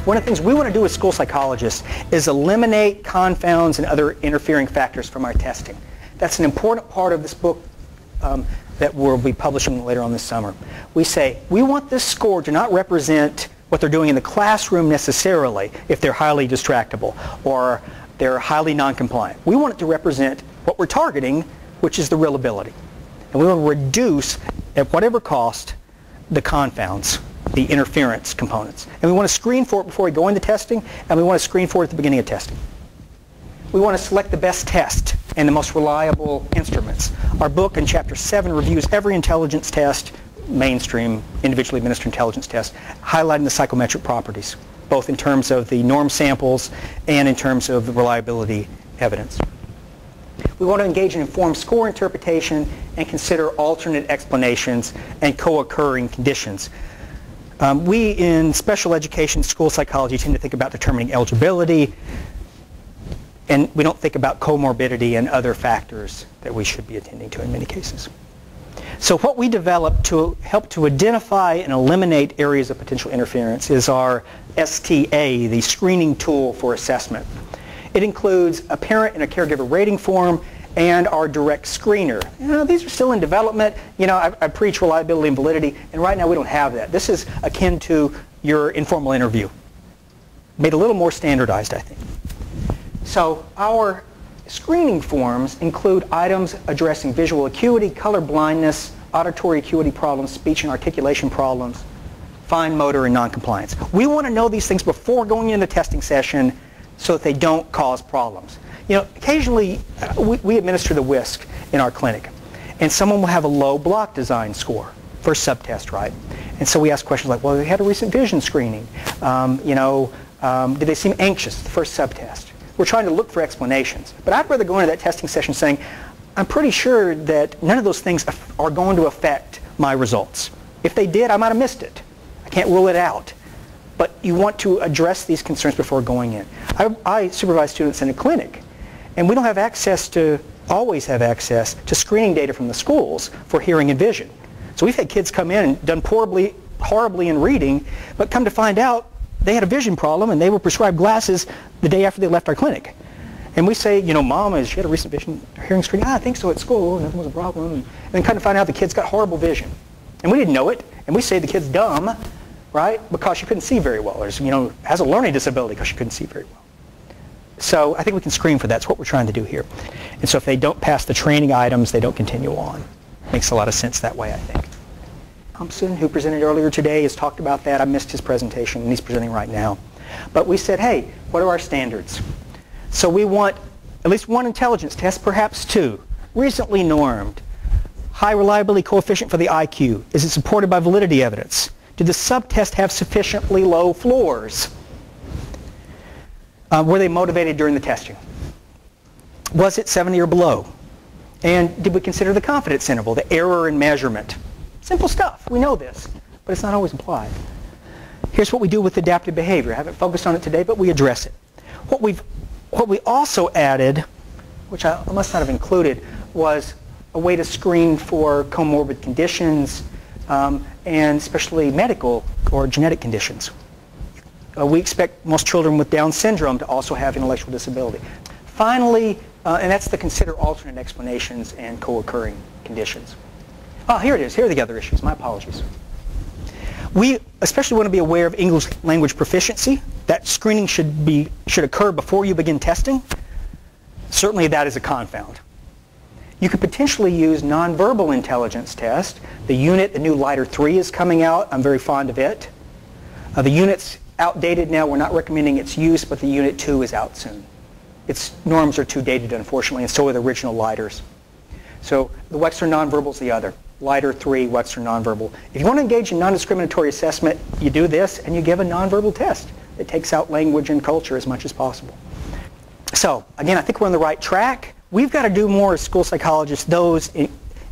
One of the things we want to do as school psychologists is eliminate confounds and other interfering factors from our testing. That's an important part of this book that we'll be publishing later on this summer. We say we want this score to not represent what they're doing in the classroom necessarily if they're highly distractible or they're highly non-compliant. We want it to represent what we're targeting, which is the real ability. And we want to reduce, at whatever cost, the confounds, the interference components. And we want to screen for it before we go into testing, and we want to screen for it at the beginning of testing. We want to select the best test and the most reliable instruments. Our book in Chapter 7 reviews every intelligence test, mainstream, individually administered intelligence test, highlighting the psychometric properties, both in terms of the norm samples and in terms of the reliability evidence. We want to engage in informed score interpretation and consider alternate explanations and co-occurring conditions. We in special education school psychology tend to think about determining eligibility, and we don't think about comorbidity and other factors that we should be attending to in many cases. So what we developed to help to identify and eliminate areas of potential interference is our STA, the screening tool for assessment. It includes a parent and a caregiver rating form and our direct screener. You know, these are still in development. You know, I preach reliability and validity, and right now we don't have that. This is akin to your informal interview. Made a little more standardized, I think. So our screening forms include items addressing visual acuity, color blindness, auditory acuity problems, speech and articulation problems, fine motor, and noncompliance. We want to know these things before going into the testing session so that they don't cause problems. You know, occasionally we administer the WISC in our clinic, and someone will have a low block design score for a subtest, right? And so we ask questions like, well, they had a recent vision screening. Did they seem anxious the first subtest? We're trying to look for explanations. But I'd rather go into that testing session saying, I'm pretty sure that none of those things are going to affect my results. If they did, I might have missed it. I can't rule it out. But you want to address these concerns before going in. I supervise students in a clinic, and we don't have access to, always have access to screening data from the schools for hearing and vision. So we've had kids come in and done horribly in reading, but come to find out they had a vision problem and they were prescribed glasses the day after they left our clinic. And we say, you know, Mom, has she had a recent vision hearing screening? I think so at school, nothing was a problem. And then kind of find out the kid's got horrible vision. And we didn't know it, and we say the kid's dumb, right, because she couldn't see very well, or, you know, has a learning disability because she couldn't see very well. So I think we can screen for that. That's what we're trying to do here. And so if they don't pass the training items, they don't continue on. Makes a lot of sense that way, I think. Thompson, who presented earlier today, has talked about that. I missed his presentation, and he's presenting right now. But we said, hey, what are our standards? So we want at least one intelligence test, perhaps two, recently normed. High reliability coefficient for the IQ. Is it supported by validity evidence? Did the subtest have sufficiently low floors? Were they motivated during the testing? Was it 70 or below? And did we consider the confidence interval, the error in measurement? Simple stuff. We know this, but it's not always applied. Here's what we do with adaptive behavior. I haven't focused on it today, but we address it. What we also added, which I must not have included, was a way to screen for comorbid conditions and especially medical or genetic conditions. We expect most children with Down syndrome to also have intellectual disability. Finally, and that's to consider alternate explanations and co-occurring conditions. Oh, here it is. Here are the other issues. My apologies. We especially want to be aware of English language proficiency. That screening should occur before you begin testing. Certainly that is a confound. You could potentially use nonverbal intelligence test. The unit, the new Lighter 3 is coming out. I'm very fond of it. The unit's outdated now. We're not recommending its use, but the Unit 2 is out soon. Its norms are too dated, unfortunately, and so are the original Lighters. So the Wechsler nonverbal is the other. Lighter 3, Wechsler nonverbal. If you want to engage in non-discriminatory assessment, you do this and you give a nonverbal test. It takes out language and culture as much as possible. So again, I think we're on the right track. We've got to do more as school psychologists, those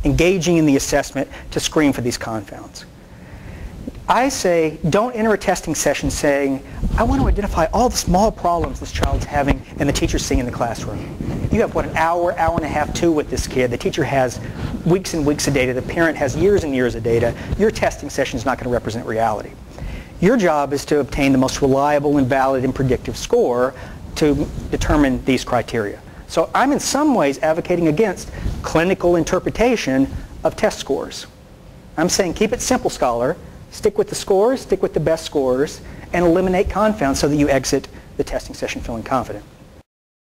engaging in the assessment, to screen for these confounds. I say don't enter a testing session saying, I want to identify all the small problems this child's having and the teacher's seeing in the classroom. You have, what, an hour, hour and a half, two with this kid. The teacher has weeks and weeks of data. The parent has years and years of data. Your testing session is not going to represent reality. Your job is to obtain the most reliable and valid and predictive score to determine these criteria. So I'm in some ways advocating against clinical interpretation of test scores. I'm saying keep it simple, scholar. Stick with the scores, stick with the best scores, and eliminate confounds so that you exit the testing session feeling confident.